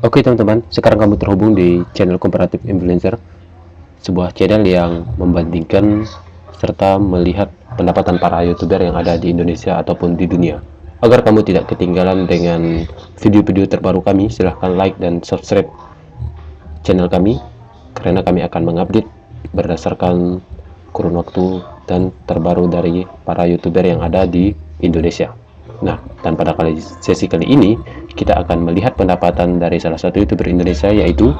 Oke teman-teman, sekarang kamu terhubung di channel Komparatif Influencer, sebuah channel yang membandingkan serta melihat pendapatan para YouTuber yang ada di Indonesia ataupun di dunia. Agar kamu tidak ketinggalan dengan video-video terbaru kami, silahkan like dan subscribe channel kami, karena kami akan mengupdate berdasarkan kurun waktu dan terbaru dari para YouTuber yang ada di Indonesia. Nah, dan pada sesi kali ini kita akan melihat pendapatan dari salah satu YouTuber Indonesia, yaitu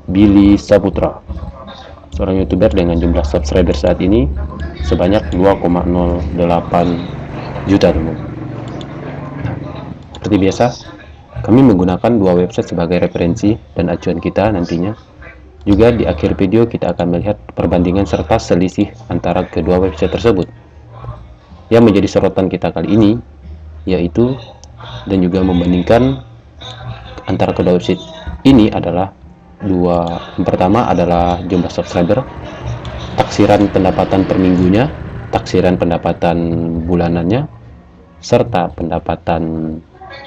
Billy Saputra, seorang YouTuber dengan jumlah subscriber saat ini sebanyak 2,08 juta teman. Nah, seperti biasa kami menggunakan dua website sebagai referensi dan acuan kita nantinya. Juga di akhir video kita akan melihat perbandingan serta selisih antara kedua website tersebut. Yang menjadi sorotan kita kali ini yaitu dan juga membandingkan antara kedua website ini adalah yang pertama adalah jumlah subscriber, taksiran pendapatan per minggunya, taksiran pendapatan bulanannya, serta pendapatan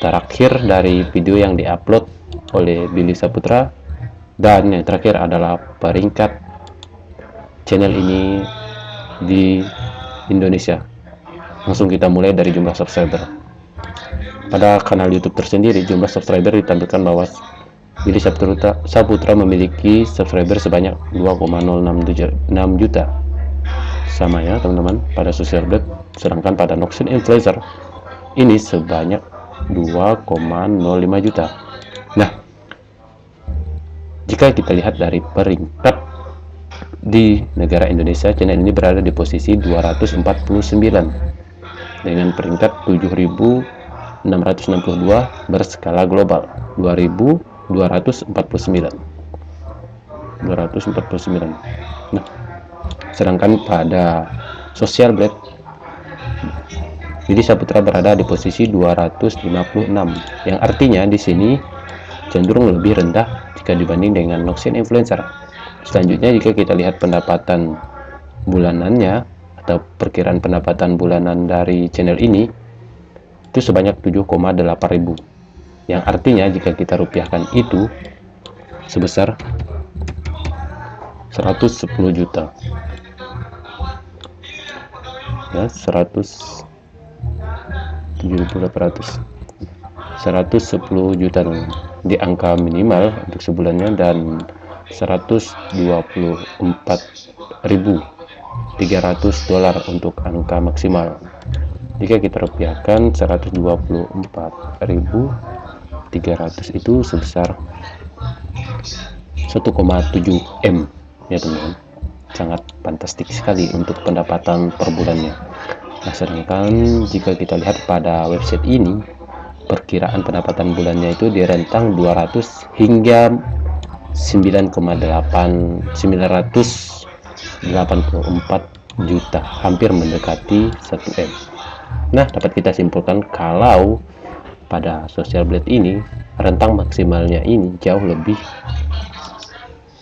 terakhir dari video yang diupload oleh Billy Saputra. Dan yang terakhir adalah peringkat channel ini di Indonesia. Langsung kita mulai dari jumlah subscriber. Pada kanal YouTube tersendiri, jumlah subscriber ditampilkan bahwa Billy Saputra memiliki subscriber sebanyak 2,067 juta. Sama ya teman-teman pada Social Blade, sedangkan pada Noxin Influencer ini sebanyak 2,05 juta. Nah, jika kita lihat dari peringkat di negara Indonesia, channel ini berada di posisi 249 dengan peringkat 7.662 berskala global 2.249. Nah, sedangkan pada Social Blade Billy Saputra berada di posisi 256, yang artinya di sini cenderung lebih rendah jika dibanding dengan Noxin Influencer. Selanjutnya, jika kita lihat pendapatan bulanannya atau perkiraan pendapatan bulanan dari channel ini itu sebanyak 7,8 ribu, yang artinya jika kita rupiahkan itu sebesar 110 juta ya, 110 juta di angka minimal untuk sebulannya, dan 124.300 dolar untuk angka maksimal. Jika kita rupiahkan 124.300 itu sebesar 1,7 M ya teman-teman. Sangat fantastik sekali untuk pendapatan per bulannya. Nah, sedangkan jika kita lihat pada website ini, perkiraan pendapatan bulannya itu di rentang 200 hingga 9,984 juta, hampir mendekati 1 M. Nah, dapat kita simpulkan kalau pada Social Blade ini rentang maksimalnya ini jauh lebih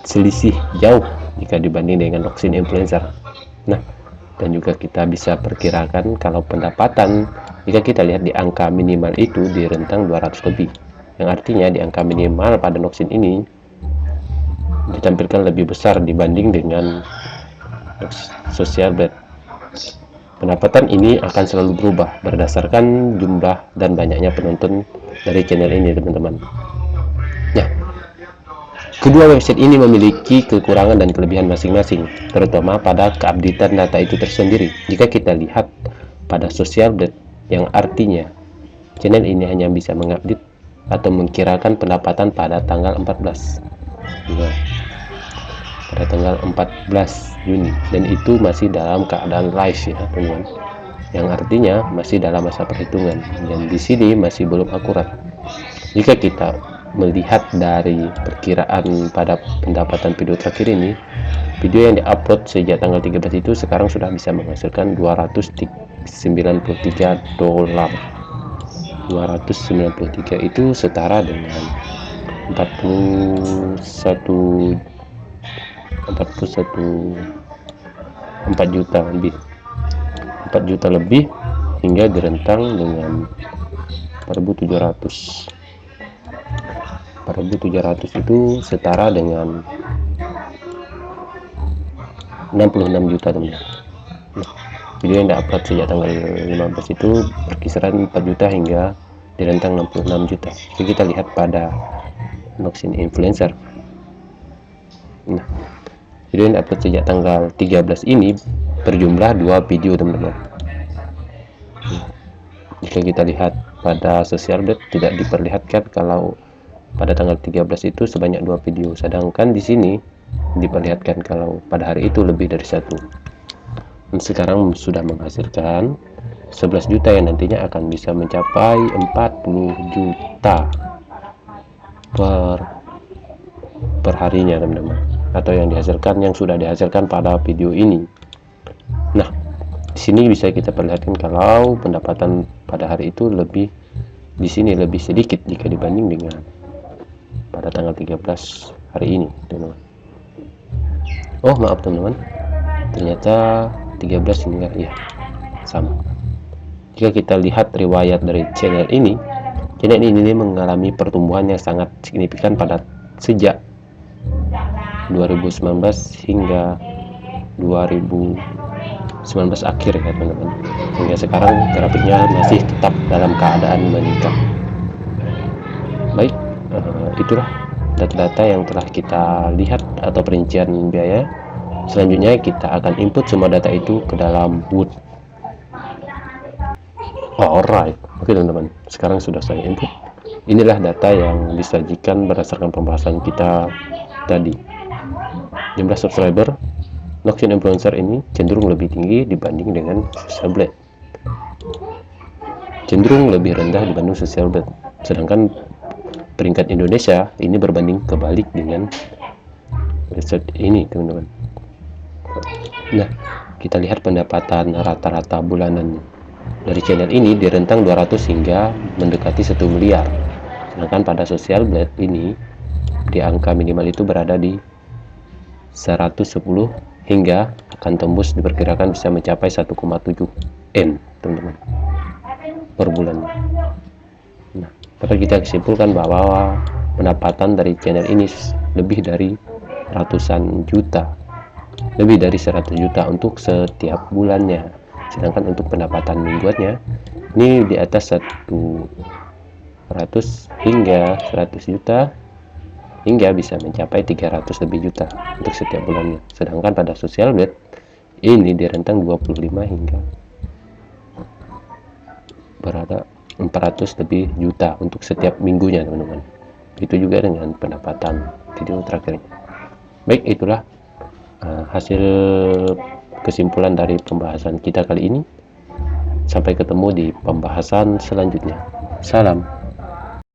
selisih jauh jika dibanding dengan Noxin Influencer. Nah, dan juga kita bisa perkirakan kalau pendapatan jika kita lihat di angka minimal itu di rentang 200 lebih, yang artinya di angka minimal pada Noxin ini ditampilkan lebih besar dibanding dengan Social Blade. Pendapatan ini akan selalu berubah berdasarkan jumlah dan banyaknya penonton dari channel ini teman-teman. Nah, kedua website ini memiliki kekurangan dan kelebihan masing-masing, terutama pada keupdatean data itu tersendiri. Jika kita lihat pada Social Blade, yang artinya channel ini hanya bisa mengupdate atau mengkirakan pendapatan pada tanggal 14 ya, pada tanggal 14 Juni, dan itu masih dalam keadaan live ya teman-teman, yang artinya masih dalam masa perhitungan, dan di sini masih belum akurat. Jika kita melihat dari perkiraan pada pendapatan video terakhir ini, video yang diupload sejak tanggal 13 itu sekarang sudah bisa menghasilkan 293 dolar. 293 itu setara dengan 4 juta lebih, 4 juta lebih, hingga direntang dengan 4.700. 4.700 itu setara dengan 66 juta teman-teman. Nah, video yang upload sejak tanggal 15 itu berkisaran 4 juta hingga di rentang 66 juta. Jadi kita lihat pada Noxin Influencer. Nah, video yang upload sejak tanggal 13 ini berjumlah 2 video teman-teman. Jika kita lihat pada social blade tidak diperlihatkan kalau pada tanggal 13 itu sebanyak 2 video, sedangkan di sini diperlihatkan kalau pada hari itu lebih dari 1. Dan sekarang sudah menghasilkan 11 juta yang nantinya akan bisa mencapai 40 juta per harinya teman-teman, atau yang sudah dihasilkan pada video ini. Nah, di sini bisa kita perlihatkan kalau pendapatan pada hari itu di sini lebih sedikit jika dibanding dengan pada tanggal 13 hari ini, teman-teman. Oh, maaf teman-teman. Ternyata 13 hingga ya sama. Jika kita lihat riwayat dari channel ini mengalami pertumbuhan yang sangat signifikan pada sejak 2019 hingga 2019 akhir ya teman-teman, hingga sekarang grafiknya masih tetap dalam keadaan meningkat. Baik, itulah data-data yang telah kita lihat atau perincian biaya. Selanjutnya kita akan input semua data itu ke dalam Wood. Alright, oke teman-teman, sekarang sudah saya input. Inilah data yang disajikan berdasarkan pembahasan kita tadi. Jumlah subscriber Noxin Influencer ini cenderung lebih tinggi dibanding dengan Social Blade, cenderung lebih rendah dibanding Social Blade. Sedangkan peringkat Indonesia ini berbanding kebalik dengan riset ini teman-teman. Nah, kita lihat pendapatan rata-rata bulanan dari channel ini di rentang 200 hingga mendekati 1 miliar. Sedangkan pada Social Blade ini di angka minimal itu berada di 110 hingga akan tembus diperkirakan bisa mencapai 1,7 M teman-teman per bulan. Nah, dapat kita simpulkan bahwa pendapatan dari channel ini lebih dari ratusan juta, lebih dari 100 juta untuk setiap bulannya. Sedangkan untuk pendapatan mingguannya ini di atas 100 hingga 100 juta hingga bisa mencapai 300 lebih juta untuk setiap bulannya. Sedangkan pada Social Blade ini di rentang 25 hingga berada 400 lebih juta untuk setiap minggunya teman-teman. Itu juga dengan pendapatan video terakhir. Baik, itulah hasil kesimpulan dari pembahasan kita kali ini. Sampai ketemu di pembahasan selanjutnya. Salam.